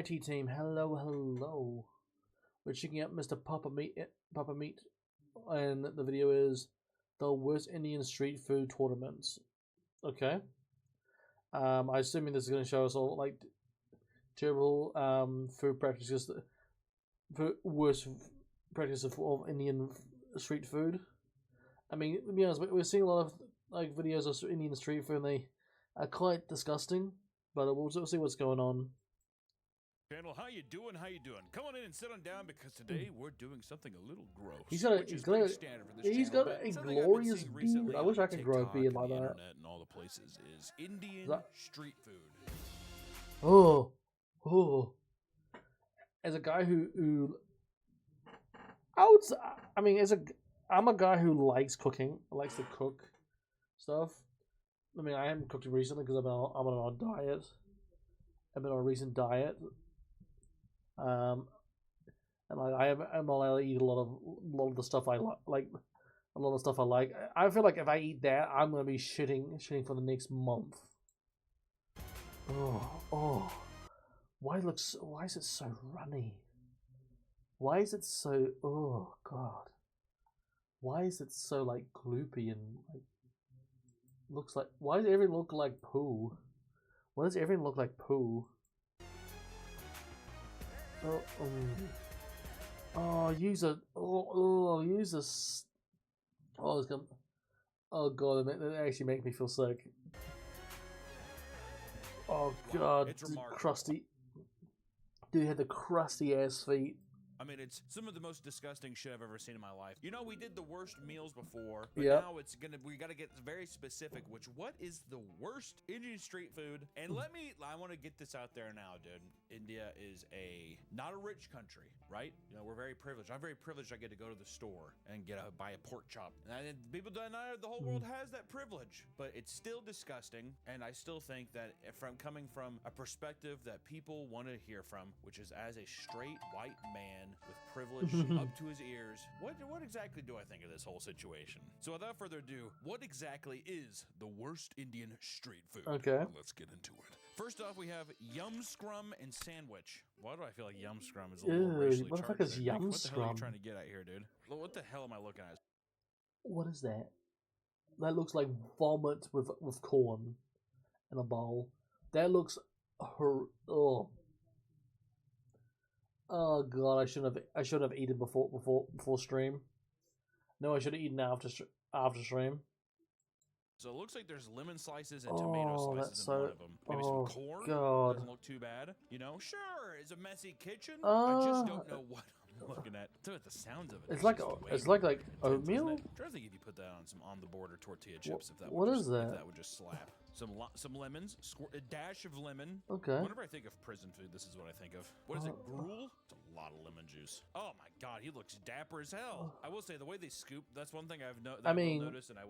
IT team, hello. We're checking out Mr. Papa Meat, and the video is the worst Indian street food tournaments. Okay. I assuming this is going to show us all like terrible food practices, worst practices of Indian street food. I mean, to be honest, we're seeing a lot of like videos of Indian street food, and they are quite disgusting. But we'll see what's going on. Channel, how you doing? Come on in and sit on down because today we're doing something a little gross. He's got a glorious beard. I wish I could grow a beard like that. And all the places is Indian street food. Oh. As a guy who I'm a guy who likes cooking. Likes to cook stuff. I mean, I haven't cooked recently because I'm on a diet. I've been on a recent diet. And like I'm allowed to eat a lot of the stuff I like. A lot of stuff I like. I feel like if I eat that, I'm gonna be shitting for the next month. Oh. Why is it so runny? Why is it so? Oh God. Why is it so like gloopy and like looks like? Why does everything look like poo? Why does everything look like poo? Use a. Oh God, that actually makes me feel sick. Oh God, crusty. Dude had the crusty ass feet. I mean, it's some of the most disgusting shit I've ever seen in my life. You know, we did the worst meals before, but now we gotta get very specific, what is the worst Indian street food? And I want to get this out there now, dude. India is not a rich country, right? You know, we're very privileged. I'm very privileged I get to go to the store and buy a pork chop. And people don't know the whole world has that privilege, but it's still disgusting. And I still think that coming from a perspective that people want to hear from, which is as a straight white man with privilege up to his ears, what exactly do I think of this whole situation? So without further ado, what exactly is the worst Indian street food? Okay. Let's get into it. First off, we have yum scrum and sandwich. Why do I feel like yum scrum is a little racially what the fuck is yum scrum? What the hell are you trying to get at here, dude? What the hell am I looking at? What is that? That looks like vomit with corn in a bowl. That looks Oh God, I shouldn't have eaten before stream. No, I should have eaten after stream. So it looks like there's lemon slices and tomato slices in one of them. Maybe some corn. God. Doesn't look too bad. You know, sure, it's a messy kitchen. I just don't know what I'm looking at. Dude, the sounds of it. It's like oatmeal. I'm trying to think if you put that on some on the border tortilla chips. If that would just slap. Some lemons, a dash of lemon. Okay. Whenever I think of prison food, this is what I think of. What is it? Gruel? It's a lot of lemon juice. Oh my God, he looks dapper as hell. I will say the way they scoop. That's one thing I've noticed, and I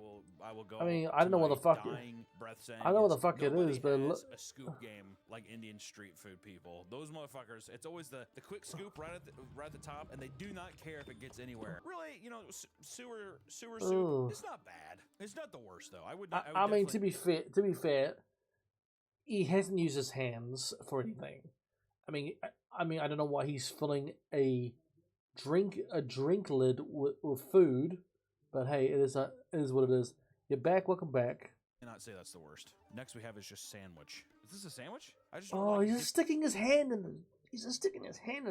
will go. I mean, I don't know what the fuck. I know what the fuck it is, but a scoop game like Indian street food people. Those motherfuckers. It's always the quick scoop right at the top, and they do not care if it gets anywhere. Really, you know, sewer soup. It's not bad. It's not the worst though. I mean, to be fair, he hasn't used his hands for anything. I mean, I don't know why he's filling a drink lid with food, but hey, it is what it is. You're back. Welcome back. I cannot say that's the worst. Next we have is just sandwich. Is this a sandwich? He's just sticking his hand in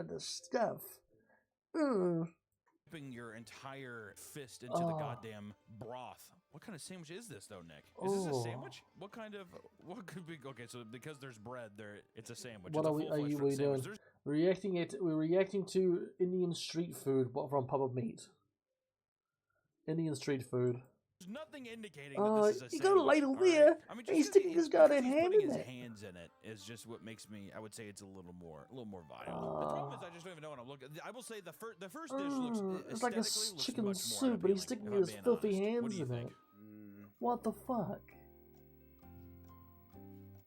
the stuff. Dipping your entire fist into the goddamn broth. What kind of sandwich is this, though, Nick? Is this a sandwich? What could be? Okay, so because there's bread, it's a sandwich. What are we doing? We're reacting to Indian street food from Papa Meat. Indian street food. There's nothing indicating that this is a sandwich. You got a ladle there. Right? I mean, he's sticking his goddamn hand in his it. hands in it is just what makes me. I would say it's a little more viable. The problem is I just don't even know what I'm looking. I will say the first dish looks. It's like a chicken soup, but he's sticking his filthy hands in it. What the fuck?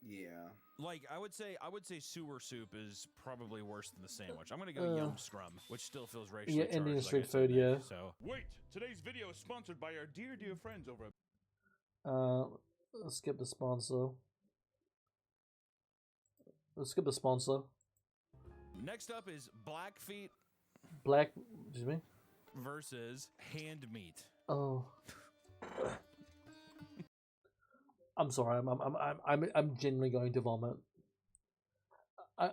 Yeah. Like I would say sewer soup is probably worse than the sandwich. I'm gonna go yum scrum, which still feels racially charged. Indian street food, yeah. So wait, today's video is sponsored by our dear friends over at. Let's skip the sponsor. Let's skip the sponsor. Next up is black feet Excuse me. versus hand meat. Oh. I'm sorry. I'm genuinely going to vomit.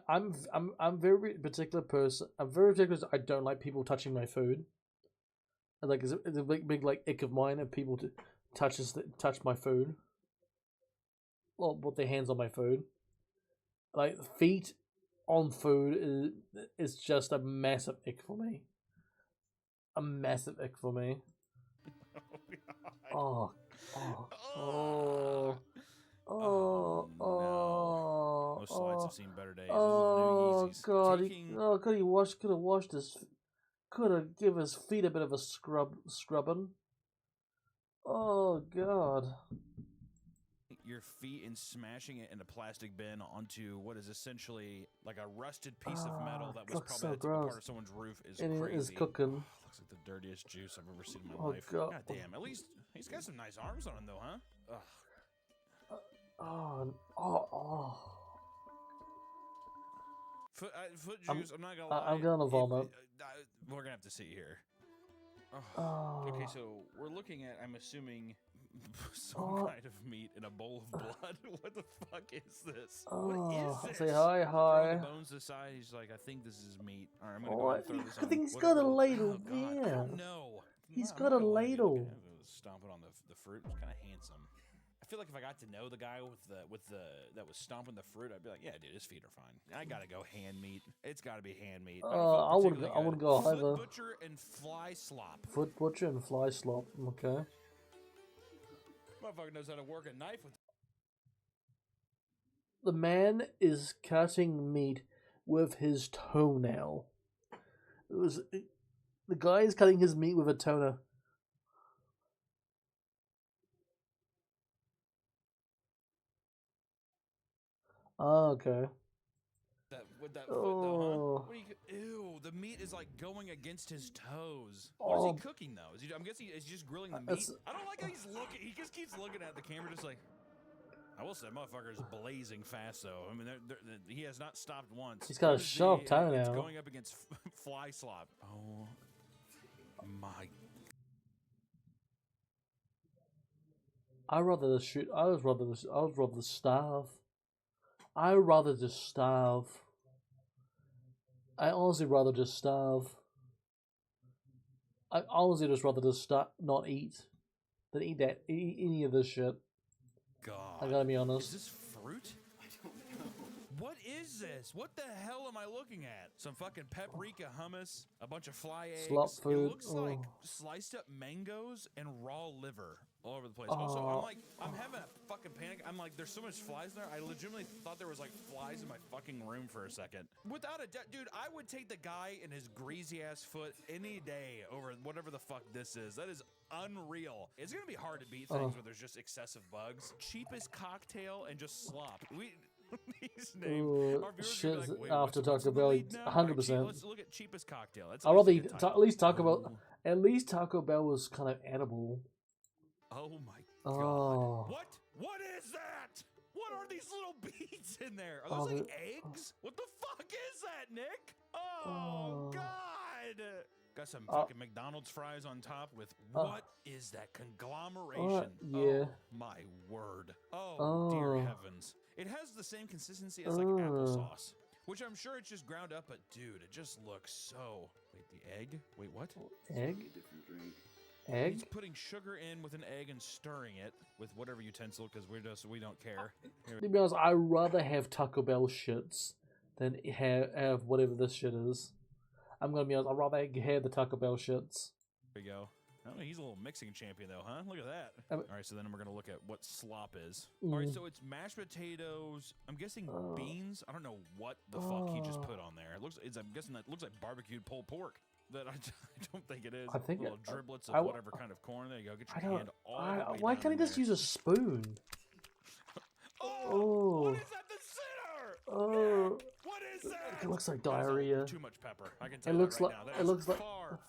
I'm very particular person. I'm very particular. I don't like people touching my food. Like it's a big like ick of mine if people touch my food. Well, put their hands on my food. Like feet on food is just a massive ick for me. A massive ick for me. Oh, oh, oh, oh, no. Those slides have seen better days. Oh God! Taking... Oh, could have washed his. Could have give his feet a bit of a scrubbing. Oh God! Your feet and smashing it in a plastic bin onto what is essentially like a rusted piece of metal that was probably so part of someone's roof is crazy. It is cooking. Looks like the dirtiest juice I've ever seen in my life. God. God damn! At least he's got some nice arms on him though, huh? Foot juice. I'm not gonna lie. I'm gonna vomit. We're gonna have to see here. Oh. Okay, so we're looking at, I'm assuming, some kind of meat in a bowl of blood. What the fuck is this? What is this? Say hi. Throwing the bones aside, he's like, I think this is meat. All right, I'm gonna go ahead and throw this on. I think he's got a ladle. Oh, God. Yeah. I don't know. He's got a ladle. Stomping on the fruit was kind of handsome. I feel like if I got to know the guy that was stomping the fruit, I'd be like, yeah, dude, his feet are fine. I gotta go hand meat. It's gotta be hand meat. I wouldn't go either. Foot butcher and fly slop. Foot butcher and fly slop. Okay. Motherfucker knows how to work a knife with. The man is cutting meat with his toenail. The guy is cutting his meat with a toner. Oh, okay. With that foot though, huh? Ew, the meat is like going against his toes. What is he cooking though? I'm guessing he's just grilling the meat. I don't like how he's looking. He just keeps looking at the camera just like. I will say, motherfucker is blazing fast though. I mean, he has not stopped once. He's got a sharp toenail. It's going up against fly slop. Oh my. I'd rather shoot. I would rather starve. I would rather just starve. I honestly rather just starve. I honestly just rather just not eat than eat any of this shit. God, I gotta be honest. Is this fruit? I don't know. What is this? What the hell am I looking at? Some fucking paprika hummus, a bunch of fly eggs. Slop food. It looks like sliced up mangoes and raw liver all over the place. Also, I'm having a fucking panic. I'm like, there's so much flies in there. I legitimately thought there was like flies in my fucking room for a second. Without a doubt, dude, I would take the guy in his greasy ass foot any day over whatever the fuck this is. That is unreal. It's gonna be hard to beat things where there's just excessive bugs. Cheapest cocktail and just slop. These names. Shit, after Taco Bell, 100%. Let's look at cheapest cocktail. I'd rather eat, at least Taco Bell. At least Taco Bell was kind of edible. Oh my God! What is that? What are these little beads in there? Are those like eggs? What the fuck is that, Nick? Oh God! Got some fucking McDonald's fries on top with what is that conglomeration? Yeah. Oh my word! Oh dear heavens! It has the same consistency as like applesauce, which I'm sure it's just ground up. But dude, it just looks so. Wait, the egg? Wait, what? Egg? Different drink. Egg? He's putting sugar in with an egg and stirring it with whatever utensil because we don't care. To be honest, I'd rather have Taco Bell shits than have whatever this shit is. I'm gonna be honest, I'd rather have the Taco Bell shits. There you go. Oh, he's a little mixing champion though, huh? Look at that. All right, so then we're gonna look at what slop is. All right, so it's mashed potatoes. I'm guessing beans. I don't know what the fuck he just put on there. I'm guessing that looks like barbecued pulled pork. That I don't think it is. I think little driblets of whatever kind of corn. There you go. Get your hand all the way why down can't he just use a spoon? What is at the center? What is that? It looks like diarrhea. Too much pepper. I can tell you that right now. That is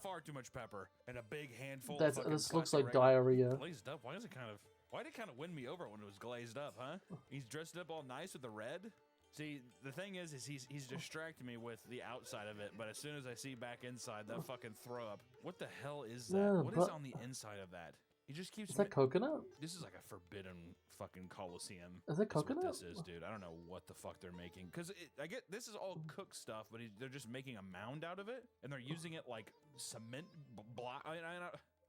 far too much pepper and a big handful. This looks like diarrhea. Glazed up. Why did it kind of win me over when it was glazed up, huh? He's dressed up all nice with the red. See, the thing is he's distracting me with the outside of it, but as soon as I see back inside, that fucking throw up. What the hell is that? Yeah, What is on the inside of that? He just keeps. Is that coconut? This is like a forbidden fucking Coliseum. Is that coconut? What this is, dude. I don't know what the fuck they're making. Because I get this is all cooked stuff, but they're just making a mound out of it, and they're using it like cement block.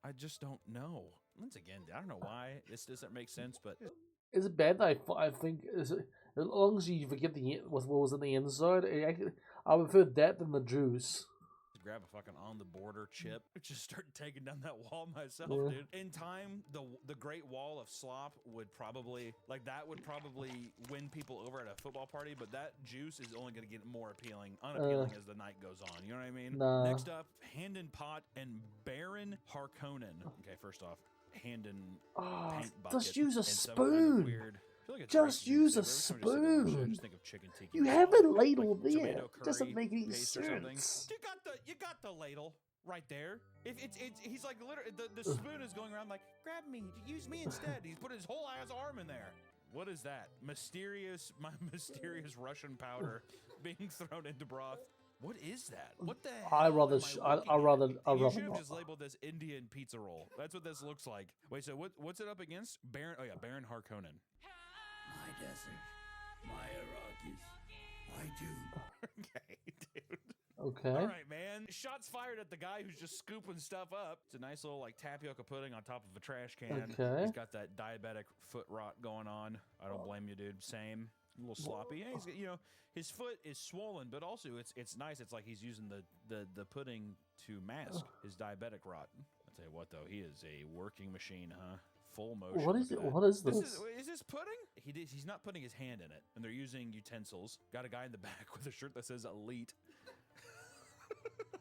I just don't know. Once again, I don't know why this doesn't make sense, but is it bad that I think is it, as long as you forget what was in the inside, I prefer that than the juice. Grab a fucking on the border chip, just start taking down that wall myself, dude. In time, the Great Wall of Slop would probably win people over at a football party, but that juice is only going to get more unappealing as the night goes on. You know what I mean? Nah. Next up, Handon Pot and Baron Harkonnen. Okay, first off, Handon paint bucket. Just use a and spoon. Weird, like just use a spoon. Just think of chicken tikka. You have a ladle like there. Doesn't make any sense. You got the ladle right there. If he's like literally the spoon is going around like, grab me, use me instead. He's put his whole ass arm in there. What is that? My mysterious Russian powder being thrown into broth. What is that? What the hell? I rather. You should have just labeled this Indian pizza roll. That's what this looks like. Wait, so what's it up against? Baron. Oh yeah, Baron Harkonnen. My desert, my Iraqis, I do. Okay, dude. Okay. All right, man. Shots fired at the guy who's just scooping stuff up. It's a nice little like tapioca pudding on top of a trash can. Okay. He's got that diabetic foot rot going on. I don't blame you, dude. Same. A little sloppy. Yeah, he's, his foot is swollen, but also it's nice. It's like he's using the pudding to mask his diabetic rot. I'll tell you what, though, he is a working machine, huh? Full motion. What is it? What is this? Is this pudding? He's not putting his hand in it, and they're using utensils. Got a guy in the back with a shirt that says Elite.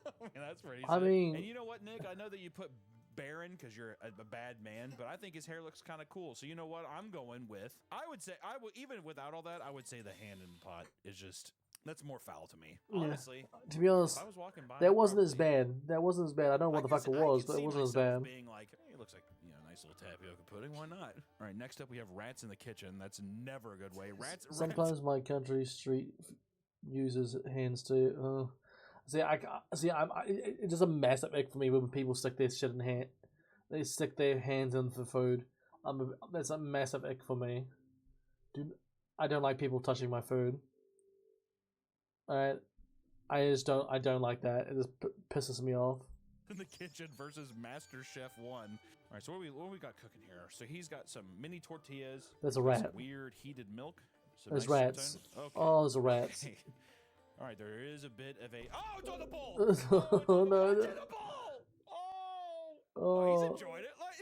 I mean, that's pretty sick. I mean, and you know what, Nick? I know that you put Baron because you're a bad man, but I think his hair looks kind of cool. So you know what? I'm going with. I would say even without all that, I would say the hand in the pot is just that's more foul to me. Honestly, to be honest, if I was walking by, that wasn't as bad. That wasn't as bad. I don't know what the fuck it was, but it wasn't as bad. Being like, hey, it looks like nice little tapioca pudding. Why not? All right, next up we have rats in the kitchen. That's never a good way. Sometimes my country street uses hands too. It's just a massive ick for me when people stick their shit in hand. They stick their hands in the food. That's a massive ick for me. Dude, I don't like people touching my food. Alright, I don't like that. It just pisses me off. In the kitchen versus Master Chef 1. All right, so what we got cooking here? So he's got some mini tortillas. There's a rat. Some weird heated milk. There's rats. Okay. Oh, there's a rat. All right, there is a bit of a. Oh, it's on the bowl. Oh no! It's in the bowl. Oh, he's enjoyed it. Like,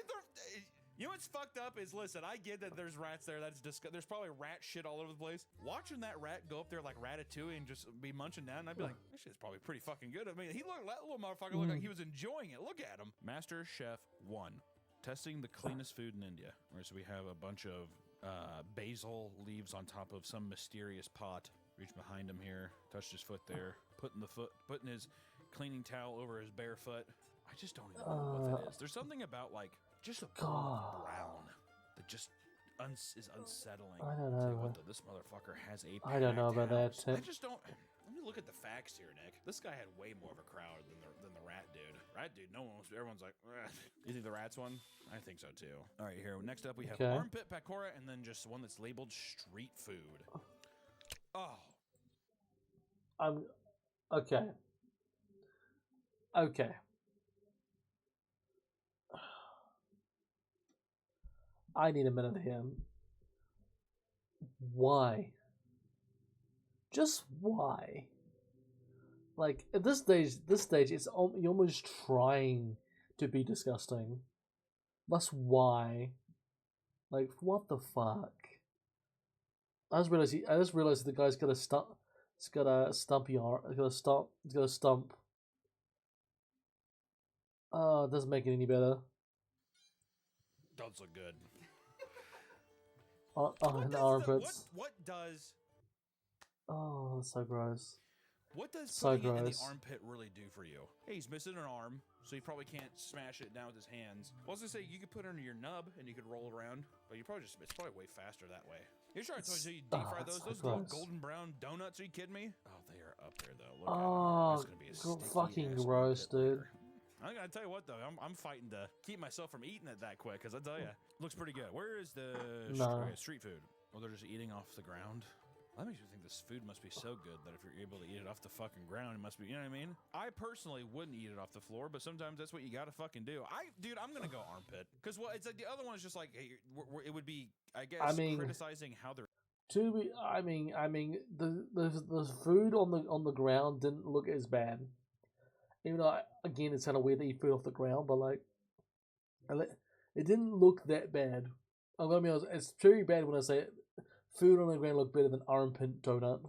you know what's fucked up is, listen, I get that there's rats there. That's there's probably rat shit all over the place. Watching that rat go up there like Ratatouille and just be munching down, I'd be like, this shit's probably pretty fucking good. I mean, that little motherfucker looked like he was enjoying it. Look at him. Master Chef 1, testing the cleanest food in India. All right, so we have a bunch of basil leaves on top of some mysterious pot. Reach behind him here, touched his foot there, putting his cleaning towel over his bare foot. I just don't even know what that is. There's something about like just a brown that just is unsettling. I don't know. This motherfucker has a. I don't know about that. I just don't. Let me look at the facts here, Nick. This guy had way more of a crowd than the rat dude. Rat dude, everyone's like, you think the rat's one? I think so too. All right, here. Next up, we have armpit pakora, and then just one that's labeled street food. Oh. Okay. Okay. I need a minute here. Why? Just why? Like at this stage, it's you're almost trying to be disgusting. That's why. Like what the fuck? I just realized the guy's got a stump. It's got a stumpy arm. It's got a stump. It's got a stump. Oh, it doesn't make it any better. Does look good. And the armpits. What does? Oh, that's so gross. What does putting it in the armpit really do for you? Hey, he's missing an arm, so he probably can't smash it down with his hands. Well, I was gonna say you could put it under your nub and you could roll it around, but it's probably way faster that way. You're trying to tell you deep fry those? so Those little gross. golden brown donuts? Are you kidding me? Oh, they are up there though. Look Oh, at them. That's gonna be a fucking sticky-ass gross, armpit dude. later. I gotta tell you what though, I'm fighting to keep myself from eating it that quick, cause I tell you, looks pretty good. Where is the street food? Oh, they're just eating off the ground. That makes me think this food must be so good that if you're able to eat it off the fucking ground, it must be, you know what I mean? I personally wouldn't eat it off the floor, but sometimes that's what you gotta fucking do. Dude, I'm gonna go armpit, cause it's like the other one is just like, hey, it would be, I guess, criticizing how they're. I mean, the food on the ground didn't look as bad. Even though, again, it's kind of weird to eat food off the ground, but like, it didn't look that bad. I'm gonna be honest, it's very bad when I say it. Food on the ground looked better than armpit donut.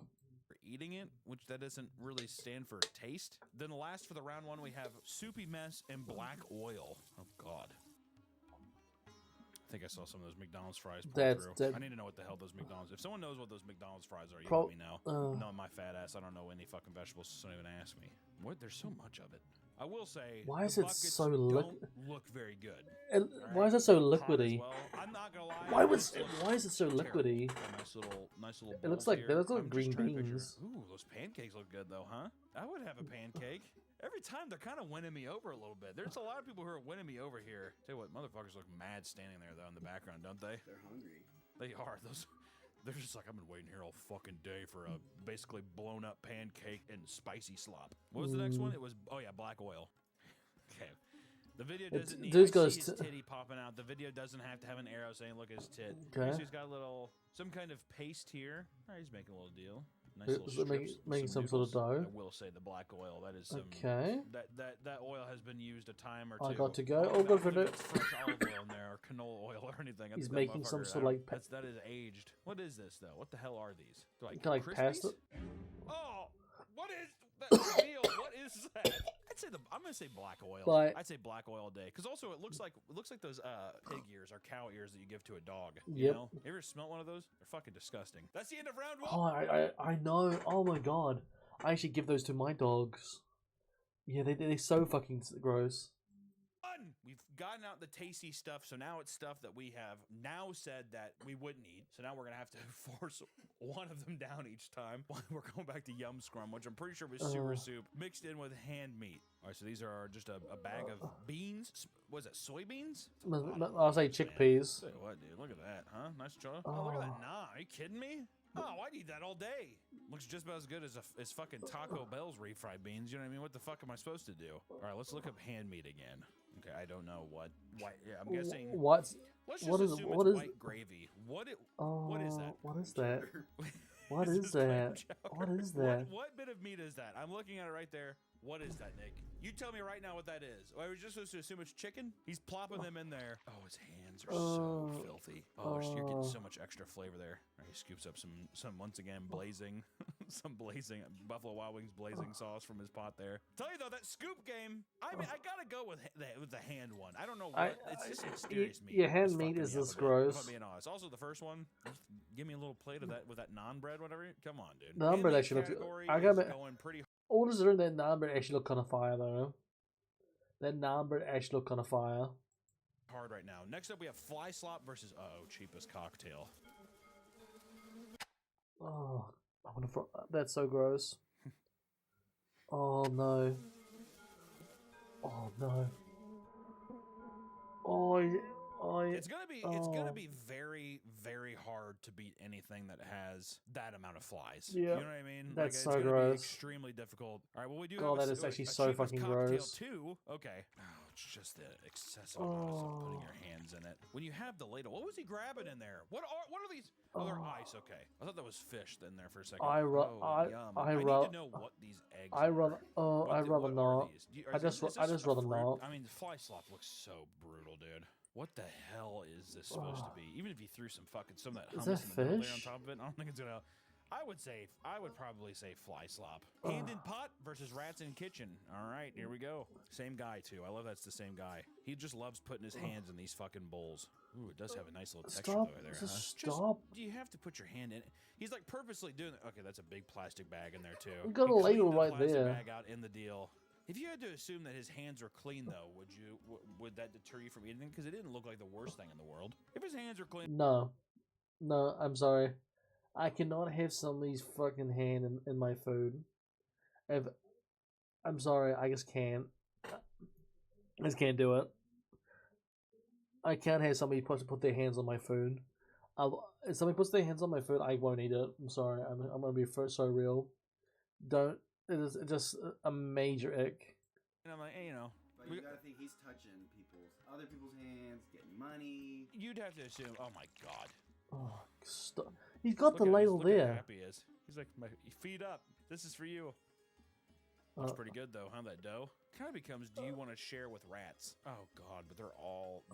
Eating it, which that doesn't really stand for taste. Then last for the round one, we have soupy mess and black oil. Oh God. I think I saw some of those McDonald's fries pull through. I need to know what the hell those McDonald's. If someone knows what those McDonald's fries are, you let me know. No, my fat ass, I don't know any fucking vegetables, so don't even ask me. What? There's so much of it. I will say, why is it so don't look very good. And why is it so liquidy? Well. I'm not gonna lie. Why is it so liquidy? Nice little. It looks like green beans. Ooh, those pancakes look good though, huh? I would have a pancake. Every time they're kind of winning me over a little bit. There's a lot of people who are winning me over here. Tell you what, motherfuckers look mad standing there though in the background, don't they? They're hungry. They are. They're just like, I've been waiting here all fucking day for a basically blown up pancake and spicy slop. What was the next one? It was, oh yeah, black oil. Okay. The video doesn't need to see his titty popping out. The video doesn't have to have an arrow saying, look at his tit. Okay. He's got some kind of paste here. All right, he's making a little deal. Nice little strips, making some sort of dough. I will say the black oil. That is some. Okay. That oil has been used a time or two. I got to go. Oh, good for it. Fresh olive oil in there, or canola oil, or anything. He's making some sort of like. That is aged. What is this though? What the hell are these? Like pasta. Oh, what is that meal? What is that? I'm gonna say black oil. I'd say black oil a day, because also it looks like those pig ears or cow ears that you give to a dog. You know? You ever smell one of those? They're fucking disgusting. That's the end of round one. Oh, I know. Oh my god, I actually give those to my dogs. Yeah, they're so fucking gross. We've gotten out the tasty stuff, so now it's stuff that we have now said that we wouldn't eat. So now we're gonna have to force one of them down each time. We're going back to Yum Scrum, which I'm pretty sure was sewer soup mixed in with hand meat. All right, so these are just a bag of beans. Was it soybeans? I'll say chickpeas. Say what, dude? Look at that, huh? Nice chocolate. Oh, look at that. Nah, are you kidding me? Oh, I'd eat that all day. Looks just about as good as fucking Taco Bell's refried beans. You know what I mean? What the fuck am I supposed to do? All right, let's look up hand meat again. Okay, I don't know what. Yeah, I'm guessing. What? Let's just assume it's white gravy. What is that? What is that? What is that? What is that? What bit of meat is that? I'm looking at it right there. What is that, Nick? You tell me right now what that is. I was just supposed to assume it's chicken. He's plopping them in there. Oh, his hands are so filthy. Oh, you're getting so much extra flavor there. Right, he scoops up some once again blazing, some blazing Buffalo Wild Wings blazing sauce from his pot there. Tell you though, that scoop game. I mean, I gotta go with the hand one. I don't know what. It's just mysterious meat. Yeah, hand meat is this gross. If I'm being honest. Also, the first one. Give me a little plate of that with that naan bread, whatever. Come on, dude. Naan bread actually looks. I got going pretty. All this during that naan bread actually look kind of fire though. That naan bread actually look kind of fire. Hard right now. Next up, we have fly slop versus cheapest cocktail. Oh, I want to. That's so gross. Oh no. Oh no. It's gonna be very, very hard to beat anything that has that amount of flies. Yeah. You know what I mean? That's so it's gonna gross. Be extremely difficult. All right, well we do. Oh, that is actually so fucking gross. Too. Okay. Oh, it's just the excessive amount of putting your hands in it. When you have the ladle, what was he grabbing in there? What are these? Oh, they're ice. Okay, I thought that was fish in there for a second. I need to know what these eggs. I'd rather not. I just rather not. I mean, the fly slop looks so brutal, dude. What the hell is this supposed to be? Even if you threw some of that hummus in the middle there on top of it, I don't think it's gonna. I would probably say fly slop. Hand in pot versus rats in kitchen. All right, here we go. Same guy too. I love that's the same guy. He just loves putting his hands in these fucking bowls. Ooh, it does have a nice little texture though there. Stop. Do you have to put your hand in it? He's like purposely doing it. Okay, that's a big plastic bag in there too. You got a label right there. Bag out in the deal. If you had to assume that his hands are clean, though, would that deter you from eating them? Because it didn't look like the worst thing in the world. If his hands are clean, no. No, I'm sorry. I cannot have somebody's fucking hand in my food. If I'm sorry, I just can't. I just can't do it. I can't have somebody put their hands on my food. If somebody puts their hands on my food, I won't eat it. I'm sorry. I'm gonna be so real. Don't. It is just a major ick. And I'm like, hey, But you gotta think he's touching other people's hands, getting money. you'd have to assume. Oh my god. Oh, stop. He's got Look the at him, ladle look at how there. happy he is. He's like, my feet up. This is for you. Looks pretty good though, huh? That dough kind of becomes. Do you want to share with rats? Oh god, but they're all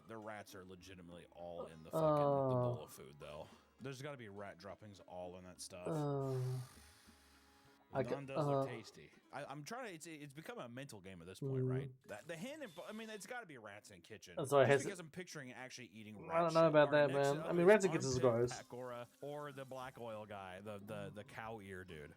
the rats are legitimately all in the fucking the bowl of food though. There's got to be rat droppings all in that stuff. None does look tasty. I'm trying to. It's become a mental game at this point, right? The hand. I mean, it's got to be rats in kitchen. That's why Just because I'm picturing actually eating. Rat I don't know about that, man. I mean, rats in kitchen is gross. Or the black oil guy, the cow ear dude.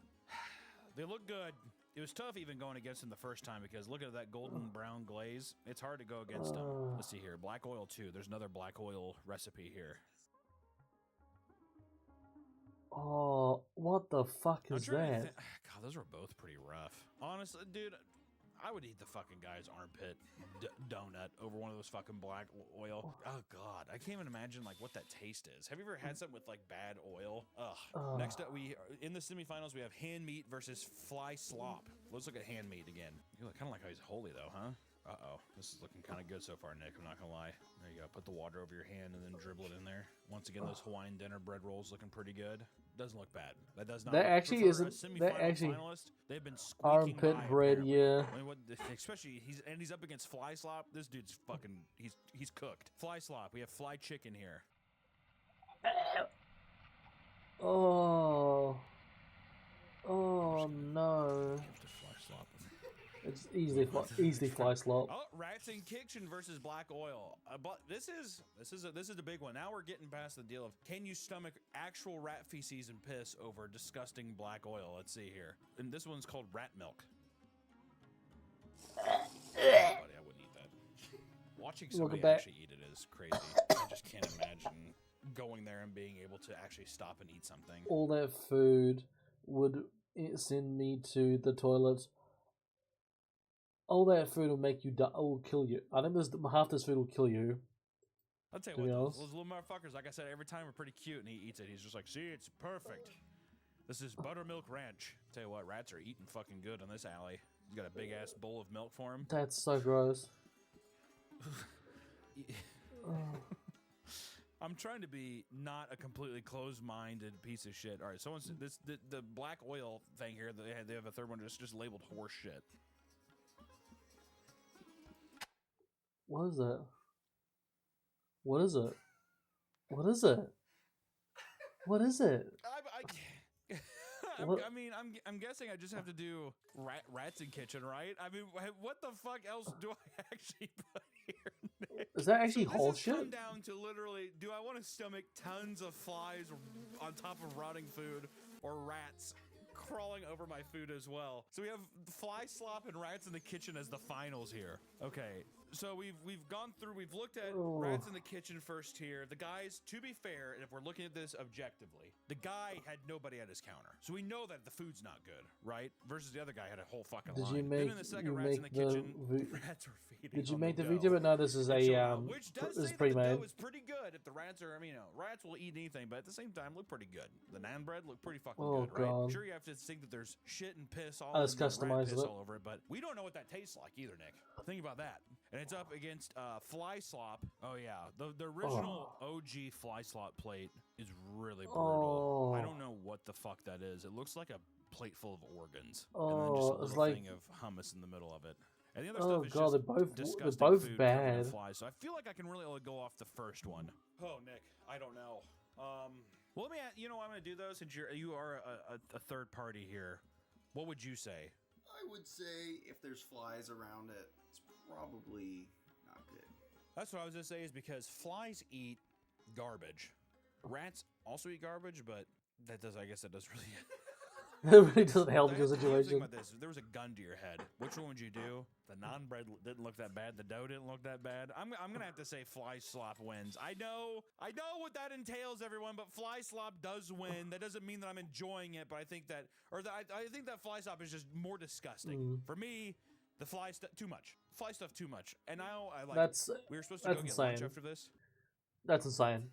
They look good. It was tough even going against him the first time because look at that golden brown glaze. It's hard to go against him. Let's see here. Black oil too. There's another black oil recipe here. Oh, what the fuck is that? God, those were both pretty rough. Honestly, dude, I would eat the fucking guy's armpit donut over one of those fucking black oil. Oh god, I can't even imagine like what that taste is. Have you ever had something with like bad oil? Ugh. Next up, we in the semifinals we have hand meat versus fly slop. Let's look at hand meat again. You look kind of like how he's holy though, huh? Uh-oh, this is looking kind of good so far, Nick. I'm not gonna lie. There you go. Put the water over your hand and then dribble it in there. Once again, those Hawaiian dinner bread rolls looking pretty good. Doesn't look bad. That does not. That actually isn't. That actually. They've been squeaking armpit by, bread, apparently. yeah. I mean, especially he's up against fly slop. This dude's fucking. He's cooked. Fly slop. We have fly chicken here. Oh. Oh no. It's easily fly slop. Oh, rats in kitchen versus black oil. But this is a big one. Now we're getting past the deal of can you stomach actual rat feces and piss over disgusting black oil? Let's see here. And this one's called rat milk. Buddy, I wouldn't eat that. Watching somebody actually eat it is crazy. I just can't imagine going there and being able to actually stop and eat something. All that food would send me to the toilet. All that food will make you die. Will kill you. I think half this food will kill you. I'll tell you what, those little motherfuckers, like I said, every time are pretty cute, and he eats it. He's just like, see, it's perfect. This is buttermilk ranch. Tell you what, rats are eating fucking good on this alley. He's got a big ass bowl of milk for him. That's so gross. I'm trying to be not a completely closed-minded piece of shit. All right, someone's the black oil thing here. They have a third one just labeled horse shit. What is it? What is it? What is it? What is it? I mean, I'm guessing I just have to do rats in kitchen, right? I mean, what the fuck else do I actually put here, Nick? Is that actually so whole this shit? Come down to literally, do I want to stomach tons of flies on top of rotting food or rats crawling over my food as well? So we have fly slop and rats in the kitchen as the finals here. Okay. So we've gone through, we've looked at rats in the kitchen first here. The guys, to be fair, and if we're looking at this objectively, the guy had nobody at his counter. So we know that the food's not good, right? Versus the other guy had a whole fucking line. Then in the second rats in the kitchen, rats are feeding. Did you on make the dough. video? But no, this is a which does this is say that the pre-made. dough is pretty good if the rats are, I mean, rats will eat anything, but at the same time, look pretty good. The naan bread look pretty fucking good, right? God. Sure, you have to think that there's shit and piss all Let's in the rat customize piss it. all over it, but we don't know what that tastes like either, Nick. Think about that. And it's up against fly slop. Oh yeah, the original OG fly slop plate is really brutal. I don't know what the fuck that is. It looks like a plate full of organs, and then just a little thing of hummus in the middle of it. And the other stuff is just disgusting they're both food bad. covered in flies. So I feel like I can really only go off the first one. Oh, Nick, I don't know. Well, let me. You know, what I'm gonna do though, since you are a third party here. What would you say? I would say if there's flies around it, it's probably not good. That's what I was gonna say. Is because flies eat garbage. Rats also eat garbage, but that does. I guess that does really. It really doesn't help your Here's the thing situation. about this. If there was a gun to your head, which one would you do? The non-bread didn't look that bad. The dough didn't look that bad. I'm gonna have to say fly slop wins. I know what that entails, everyone. But fly slop does win. That doesn't mean that I'm enjoying it, but I think that, I think that fly slop is just more disgusting for me. The fly stuff too much. Fly stuff too much. And now I like. We were supposed to go get lunch after this. That's insane.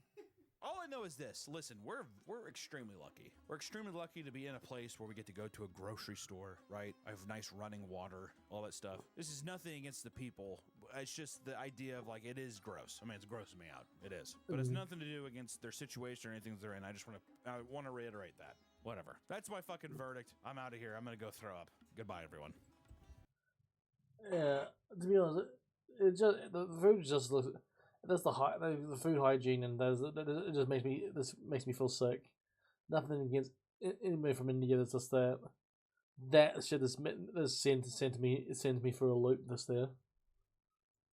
All I know is this. Listen, we're extremely lucky. We're extremely lucky to be in a place where we get to go to a grocery store, right? I have nice running water, all that stuff. This is nothing against the people. It's just the idea of like, it is gross. I mean, it's grossing me out. It is. But it's nothing to do against their situation or anything they're in. I want to reiterate that. Whatever. That's my fucking verdict. I'm out of here. I'm going to go throw up. Goodbye, everyone. Yeah, to be honest, the food just looks. That's the food hygiene, and it just makes me feel sick. Nothing against anybody from India. That's just that shit. This sends me for a loop. This there.